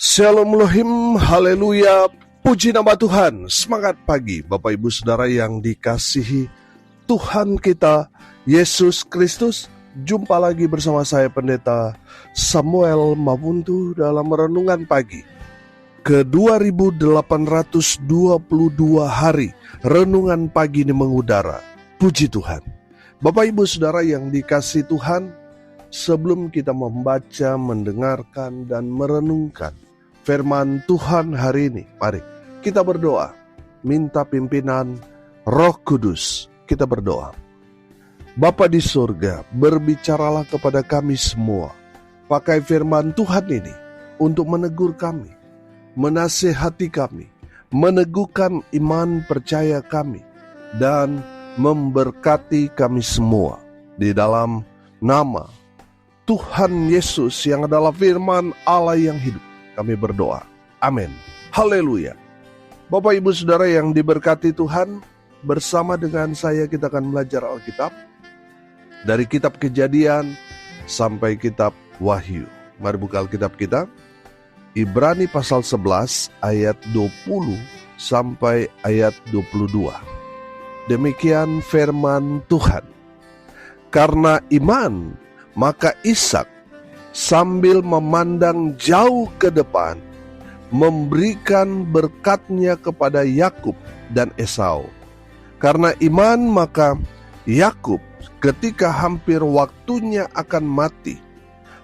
Shalom Elohim, haleluya, puji nama Tuhan. Semangat pagi Bapak Ibu Saudara yang dikasihi Tuhan kita Yesus Kristus. Jumpa lagi bersama saya Pendeta Samuel Mabuntu dalam renungan pagi ke 2822 hari renungan pagi ini mengudara. Puji Tuhan. Bapak Ibu Saudara yang dikasihi Tuhan, sebelum kita membaca, mendengarkan, dan merenungkan firman Tuhan hari ini, mari kita berdoa, minta pimpinan Roh Kudus. Kita berdoa. Bapa di surga, berbicaralah kepada kami semua. Pakai firman Tuhan ini untuk menegur kami, menasihati kami, meneguhkan iman percaya kami, dan memberkati kami semua. Di dalam nama Tuhan Yesus yang adalah firman Allah yang hidup, kami berdoa. Amin. Haleluya. Bapak Ibu Saudara yang diberkati Tuhan, bersama dengan saya kita akan belajar Alkitab dari kitab Kejadian sampai kitab Wahyu. Mari buka Alkitab kita. Ibrani pasal 11 ayat 20 sampai ayat 22. Demikian firman Tuhan. Karena iman, maka Ishak sambil memandang jauh ke depan memberikan berkatnya kepada Yakub dan Esau. Karena iman, maka Yakub ketika hampir waktunya akan mati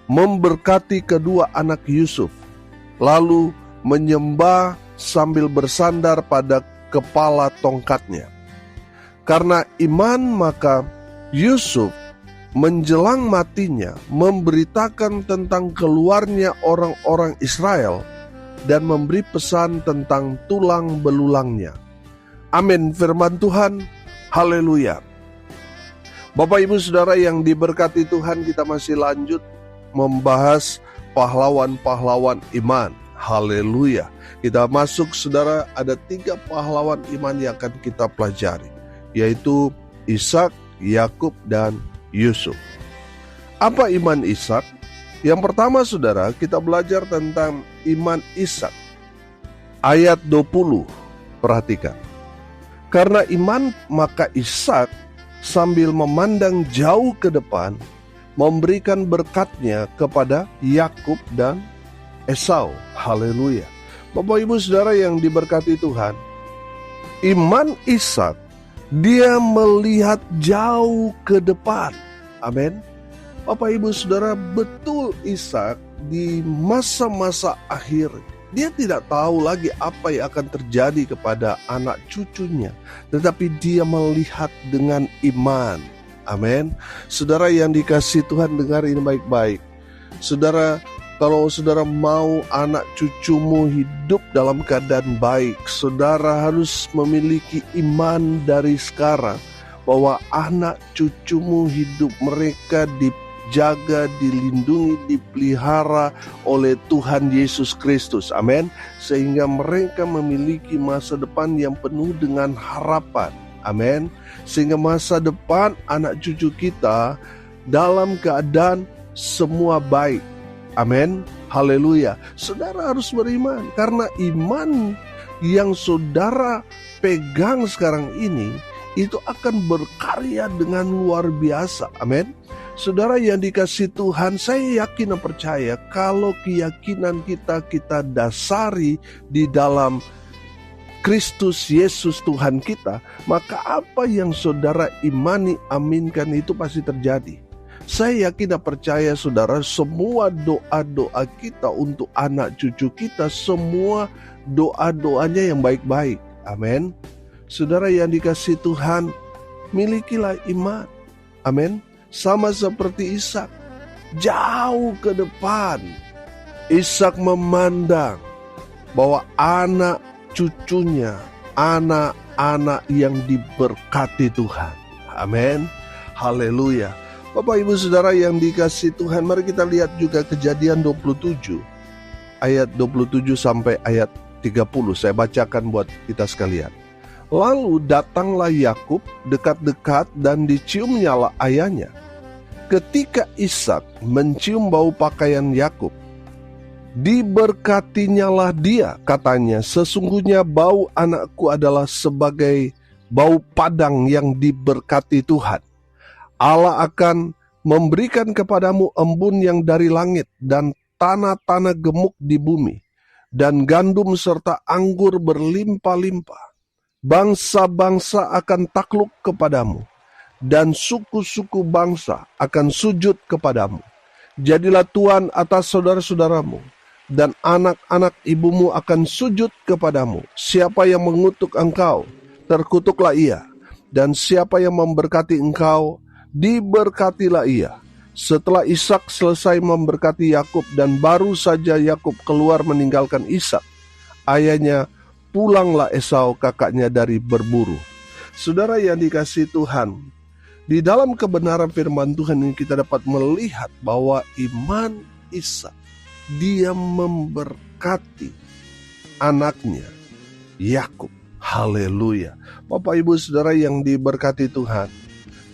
memberkati kedua anak Yusuf, lalu menyembah sambil bersandar pada kepala tongkatnya. Karena iman, maka Yusuf menjelang matinya memberitakan tentang keluarnya orang-orang Israel dan memberi pesan tentang tulang belulangnya. Amin. Firman Tuhan. Haleluya. Bapak Ibu Saudara yang diberkati Tuhan, kita masih lanjut membahas pahlawan-pahlawan iman. Haleluya. Kita masuk, saudara, ada 3 pahlawan iman yang akan kita pelajari, yaitu Ishak, Yakub, dan Yusuf. Apa iman Ishak? Yang pertama, saudara, kita belajar tentang iman Ishak. Ayat 20, perhatikan. Karena iman, maka Ishak sambil memandang jauh ke depan memberikan berkatnya kepada Yakub dan Esau. Haleluya. Bapak Ibu Saudara yang diberkati Tuhan, iman Ishak, dia melihat jauh ke depan. Amin. Bapak Ibu Saudara, betul Ishak di masa-masa akhir, dia tidak tahu lagi apa yang akan terjadi kepada anak cucunya, tetapi dia melihat dengan iman. Amin. Saudara yang dikasihi Tuhan, dengar ini baik-baik. Saudara, kalau saudara mau anak cucumu hidup dalam keadaan baik, saudara harus memiliki iman dari sekarang bahwa anak cucumu hidup mereka dijaga, dilindungi, dipelihara oleh Tuhan Yesus Kristus. Amin. Sehingga mereka memiliki masa depan yang penuh dengan harapan. Amin. Sehingga masa depan anak cucu kita dalam keadaan semua baik. Amin. Haleluya. Saudara harus beriman, karena iman yang saudara pegang sekarang ini itu akan berkarya dengan luar biasa. Amin. Saudara yang dikasihi Tuhan, saya yakin dan percaya kalau keyakinan kita dasari di dalam Kristus Yesus Tuhan kita, maka apa yang saudara imani, aminkan itu pasti terjadi. Saya yakin dan percaya saudara, semua doa-doa kita untuk anak cucu kita, semua doa-doanya yang baik-baik. Amin. Saudara yang dikasihi Tuhan, milikilah iman. Amin. Sama seperti Ishak, jauh ke depan. Ishak memandang bahwa anak cucunya, anak-anak yang diberkati Tuhan. Amin. Haleluya. Bapak Ibu Saudara yang dikasihi Tuhan, mari kita lihat juga Kejadian 27 ayat 27 sampai ayat 30. Saya bacakan buat kita sekalian. Lalu datanglah Yakub dekat-dekat dan diciumnyalah ayahnya. Ketika Ishak mencium bau pakaian Yakub, Diberkatinyalah dia, katanya, sesungguhnya bau anakku adalah sebagai bau padang yang diberkati Tuhan. Allah akan memberikan kepadamu embun yang dari langit dan tanah-tanah gemuk di bumi, dan gandum serta anggur berlimpah-limpah. Bangsa-bangsa akan takluk kepadamu, dan suku-suku bangsa akan sujud kepadamu. Jadilah tuan atas saudara-saudaramu, dan anak-anak ibumu akan sujud kepadamu. Siapa yang mengutuk engkau, terkutuklah ia, dan siapa yang memberkati engkau, diberkatilah ia. Setelah Ishak selesai memberkati Yakub dan baru saja Yakub keluar meninggalkan Ishak, ayahnya, pulanglah Esau kakaknya dari berburu. Saudara yang dikasihi Tuhan, di dalam kebenaran firman Tuhan ini kita dapat melihat bahwa iman Ishak, dia memberkati anaknya Yakub. Haleluya. Bapak ibu saudara yang diberkati Tuhan,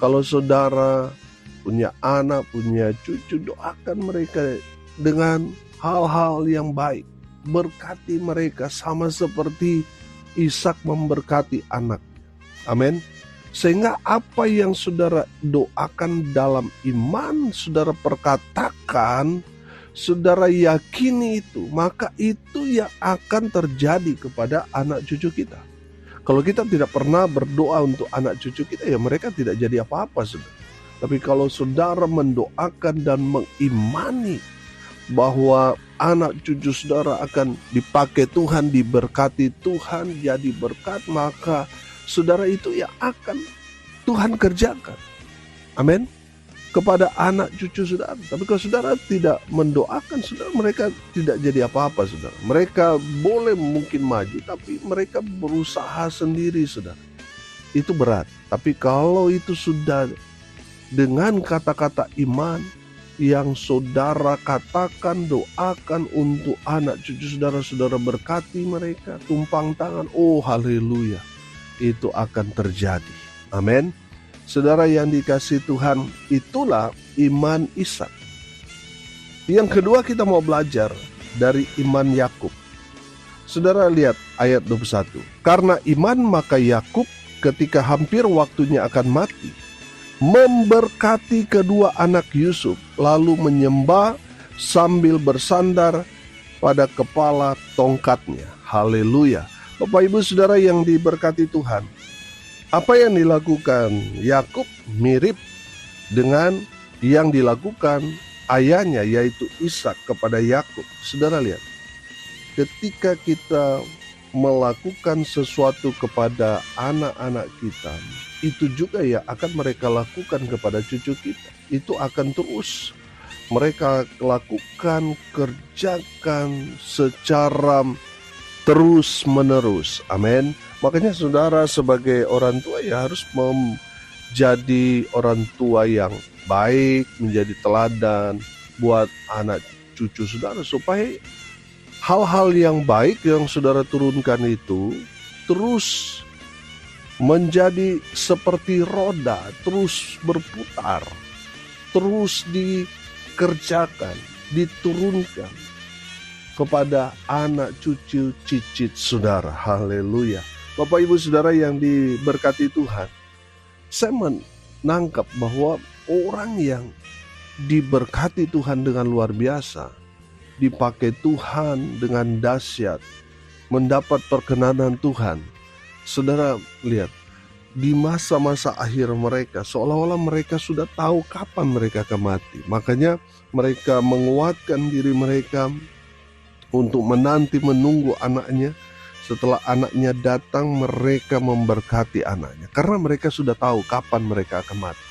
kalau saudara punya anak, punya cucu, doakan mereka dengan hal-hal yang baik. Berkati mereka sama seperti Ishak memberkati anaknya. Amin. Sehingga apa yang saudara doakan dalam iman, saudara perkatakan, saudara yakini itu, maka itu yang akan terjadi kepada anak cucu kita. Kalau kita tidak pernah berdoa untuk anak cucu kita, ya mereka tidak jadi apa-apa, saudara. Tapi kalau saudara mendoakan dan mengimani bahwa anak cucu saudara akan dipakai Tuhan, diberkati Tuhan, jadi berkat, maka saudara itu yang akan Tuhan kerjakan. Amin. Kepada anak cucu saudara. Tapi kalau saudara tidak mendoakan, saudara, mereka tidak jadi apa-apa, saudara. Mereka boleh mungkin maju, tapi mereka berusaha sendiri, saudara. Itu berat. Tapi kalau itu sudah dengan kata-kata iman yang saudara katakan, doakan untuk anak cucu saudara-saudara, berkati mereka, tumpang tangan, oh haleluya, itu akan terjadi. Amin. Saudara yang dikasihi Tuhan, itulah iman Ishak. Yang kedua, kita mau belajar dari iman Yakub. Saudara lihat ayat 21. Karena iman maka Yakub ketika hampir waktunya akan mati, memberkati kedua anak Yusuf, lalu menyembah sambil bersandar pada kepala tongkatnya. Haleluya. Bapak ibu saudara yang diberkati Tuhan, apa yang dilakukan Yakub mirip dengan yang dilakukan ayahnya, yaitu Ishak, kepada Yakub. Saudara lihat, ketika kita melakukan sesuatu kepada anak-anak kita, itu juga ya akan mereka lakukan kepada cucu kita. Itu akan terus mereka lakukan, kerjakan secara terus menerus. Amin. Makanya saudara sebagai orang tua ya harus menjadi orang tua yang baik, menjadi teladan buat anak cucu saudara, supaya hal-hal yang baik yang saudara turunkan itu terus menjadi seperti roda, terus berputar, terus dikerjakan, diturunkan kepada anak cucu cicit saudara. Haleluya. Bapak ibu saudara yang diberkati Tuhan, saya menangkap bahwa orang yang diberkati Tuhan dengan luar biasa, dipakai Tuhan dengan dahsyat, mendapat perkenanan Tuhan. Saudara lihat, di masa-masa akhir mereka, seolah-olah mereka sudah tahu kapan mereka akan mati. Makanya mereka menguatkan diri mereka untuk menanti, menunggu anaknya. Setelah anaknya datang, mereka memberkati anaknya, karena mereka sudah tahu kapan mereka akan mati.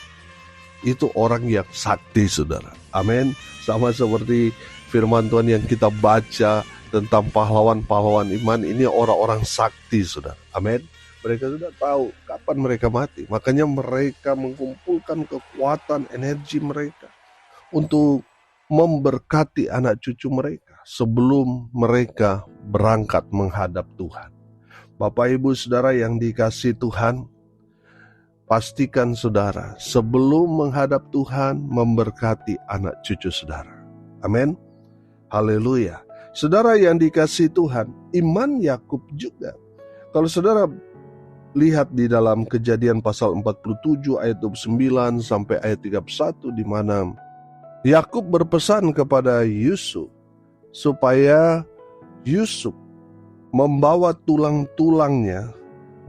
Itu orang yang sakti, saudara. Amin. Sama seperti firman Tuhan yang kita baca tentang pahlawan-pahlawan iman, ini orang-orang sakti, saudara. Amin. Mereka sudah tahu kapan mereka mati. Makanya mereka mengumpulkan kekuatan, energi mereka untuk memberkati anak cucu mereka sebelum mereka berangkat menghadap Tuhan. Bapak ibu saudara yang dikasihi Tuhan, pastikan saudara sebelum menghadap Tuhan memberkati anak cucu saudara. Amin. Haleluya. Saudara yang dikasihi Tuhan, iman Yakub juga. Kalau saudara lihat di dalam Kejadian pasal 47 ayat 29 sampai ayat 31, di mana Yakub berpesan kepada Yusuf supaya Yusuf membawa tulang-tulangnya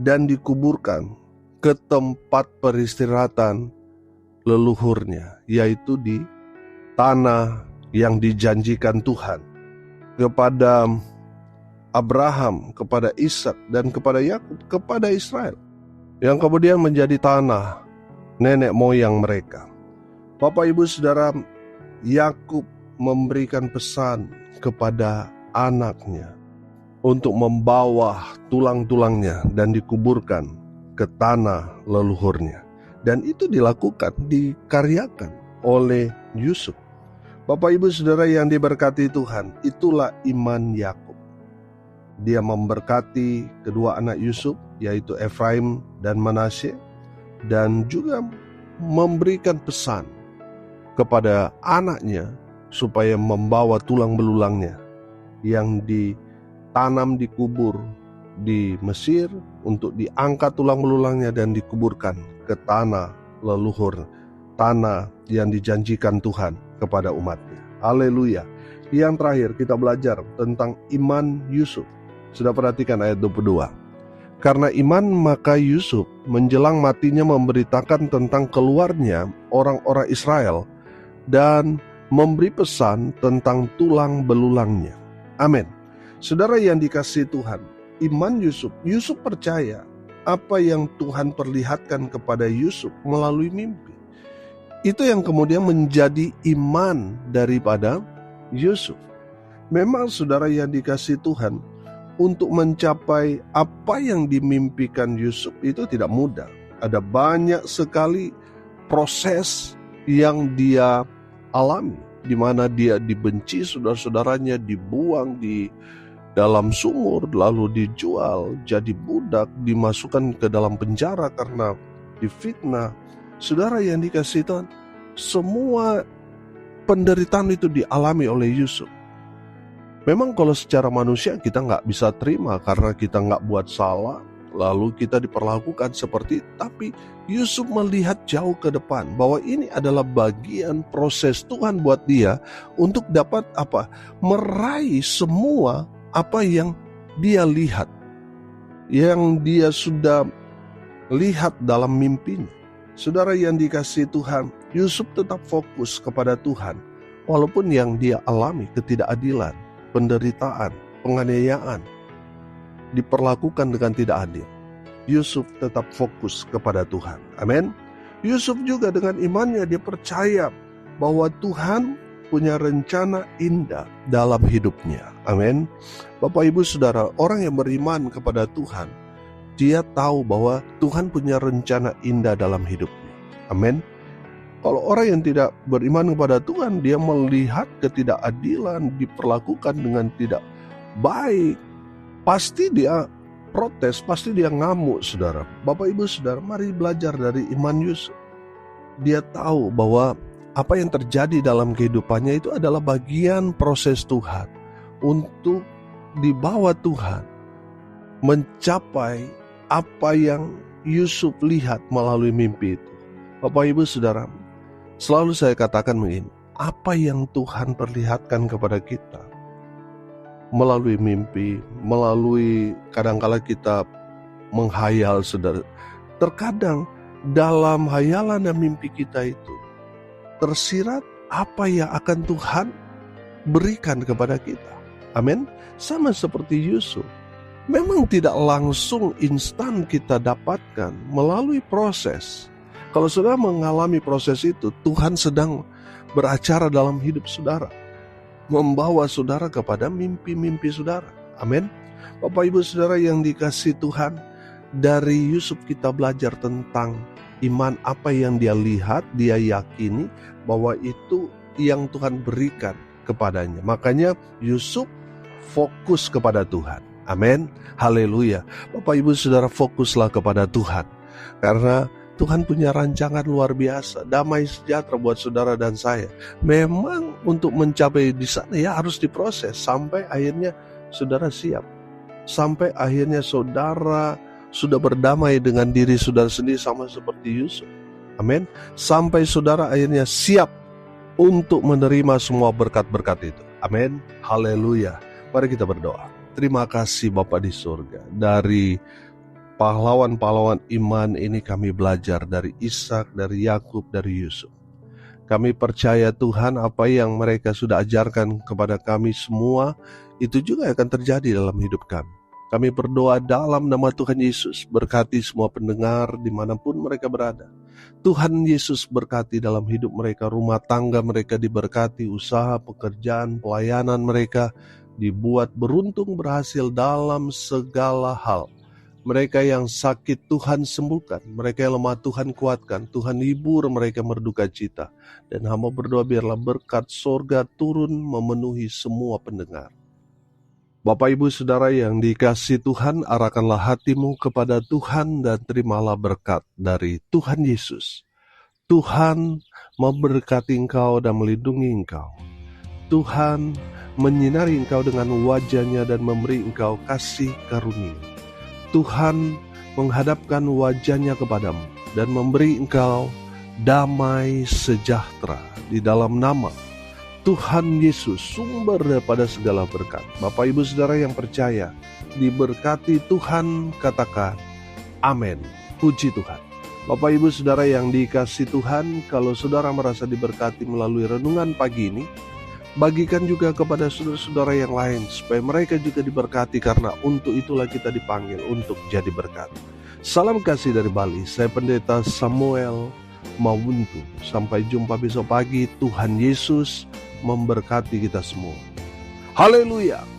dan dikuburkan ke tempat peristirahatan leluhurnya, yaitu di tanah yang dijanjikan Tuhan kepada Abraham, kepada Ishak, dan kepada Yakub, kepada Israel, yang kemudian menjadi tanah nenek moyang mereka. Bapak, Ibu, Saudara, Yakub memberikan pesan kepada anaknya untuk membawa tulang-tulangnya dan dikuburkan ke tanah leluhurnya. Dan itu dilakukan, dikaryakan oleh Yusuf. Bapak, Ibu, Saudara yang diberkati Tuhan, itulah iman Yakub. Dia memberkati kedua anak Yusuf, yaitu Efraim dan Manasye, dan juga memberikan pesan kepada anaknya supaya membawa tulang belulangnya yang ditanam, dikubur di Mesir, untuk diangkat tulang belulangnya dan dikuburkan ke tanah leluhur, tanah yang dijanjikan Tuhan kepada umatnya. Haleluya. Yang terakhir kita belajar tentang iman Yusuf. Sudah perhatikan ayat 22. Karena iman maka Yusuf menjelang matinya memberitakan tentang keluarnya orang-orang Israel dan memberi pesan tentang tulang belulangnya. Amin. Saudara yang dikasihi Tuhan, iman Yusuf percaya apa yang Tuhan perlihatkan kepada Yusuf melalui mimpi. Itu yang kemudian menjadi iman daripada Yusuf. Memang saudara yang dikasihi Tuhan, untuk mencapai apa yang dimimpikan Yusuf itu tidak mudah. Ada banyak sekali proses yang dia alami, di mana dia dibenci saudara-saudaranya, dibuang di dalam sumur, lalu dijual jadi budak, dimasukkan ke dalam penjara karena difitnah. Saudara yang dikasihi Tuhan, semua penderitaan itu dialami oleh Yusuf. Memang kalau secara manusia kita nggak bisa terima karena kita nggak buat salah, lalu kita diperlakukan seperti itu. Tapi Yusuf melihat jauh ke depan bahwa ini adalah bagian proses Tuhan buat dia untuk dapat meraih semua apa yang dia lihat, yang dia sudah lihat dalam mimpinya. Saudara yang dikasihi Tuhan, Yusuf tetap fokus kepada Tuhan walaupun yang dia alami ketidakadilan, penderitaan, penganiayaan, diperlakukan dengan tidak adil. Yusuf tetap fokus kepada Tuhan. Amin. Yusuf juga dengan imannya dia percaya bahwa Tuhan punya rencana indah dalam hidupnya. Amin. Bapak, Ibu, Saudara, orang yang beriman kepada Tuhan, dia tahu bahwa Tuhan punya rencana indah dalam hidupnya. Amin. Kalau orang yang tidak beriman kepada Tuhan, dia melihat ketidakadilan, diperlakukan dengan tidak baik, pasti dia protes, pasti dia ngamuk, saudara. Bapak, Ibu, Saudara, mari belajar dari iman Yusuf. Dia tahu bahwa apa yang terjadi dalam kehidupannya itu adalah bagian proses Tuhan untuk dibawa Tuhan mencapai apa yang Yusuf lihat melalui mimpi itu. Bapak, Ibu, Saudara, selalu saya katakan begini, apa yang Tuhan perlihatkan kepada kita melalui mimpi, melalui kadangkala kita menghayal, saudara. Terkadang dalam hayalan dan mimpi kita itu tersirat apa yang akan Tuhan berikan kepada kita. Amin. Sama seperti Yusuf. Memang tidak langsung instan kita dapatkan melalui proses. Kalau saudara mengalami proses itu, Tuhan sedang beracara dalam hidup saudara, membawa saudara kepada mimpi-mimpi saudara. Amin. Bapak, Ibu, Saudara yang dikasihi Tuhan, dari Yusuf kita belajar tentang iman, apa yang dia lihat, dia yakini bahwa itu yang Tuhan berikan kepadanya. Makanya Yusuf fokus kepada Tuhan. Amin. Haleluya. Bapak, Ibu, Saudara, fokuslah kepada Tuhan. Karena Tuhan punya rancangan luar biasa, damai sejahtera buat saudara dan saya. Memang untuk mencapai di sana ya harus diproses sampai akhirnya saudara siap. Sampai akhirnya saudara sudah berdamai dengan diri saudara sendiri sama seperti Yusuf. Amin. Sampai saudara akhirnya siap untuk menerima semua berkat-berkat itu. Amin. Haleluya. Mari kita berdoa. Terima kasih Bapa di surga. Dari pahlawan-pahlawan iman ini kami belajar dari Ishak, dari Yakub, dari Yusuf. Kami percaya Tuhan apa yang mereka sudah ajarkan kepada kami semua, itu juga akan terjadi dalam hidup kami. Kami berdoa dalam nama Tuhan Yesus, berkati semua pendengar dimanapun mereka berada. Tuhan Yesus berkati dalam hidup mereka, rumah tangga mereka diberkati, usaha, pekerjaan, pelayanan mereka dibuat beruntung berhasil dalam segala hal. Mereka yang sakit Tuhan sembuhkan, mereka yang lemah Tuhan kuatkan, Tuhan hibur mereka berduka cita. Dan hamba berdoa biarlah berkat sorga turun memenuhi semua pendengar. Bapak Ibu Saudara yang dikasihi Tuhan, arahkanlah hatimu kepada Tuhan dan terimalah berkat dari Tuhan Yesus. Tuhan memberkati engkau dan melindungi engkau. Tuhan menyinari engkau dengan wajah-Nya dan memberi engkau kasih karunia. Tuhan menghadapkan wajah-Nya kepadamu dan memberi engkau damai sejahtera di dalam nama Tuhan Yesus, sumber daripada segala berkat. Bapak Ibu Saudara yang percaya, diberkati Tuhan, katakan amin. Puji Tuhan. Bapak Ibu Saudara yang dikasihi Tuhan, kalau saudara merasa diberkati melalui renungan pagi ini, bagikan juga kepada saudara-saudara yang lain, supaya mereka juga diberkati, karena untuk itulah kita dipanggil untuk jadi berkat. Salam kasih dari Bali, saya Pendeta Samuel Mawuntu. Sampai jumpa besok pagi. Tuhan Yesus memberkati kita semua. Haleluya.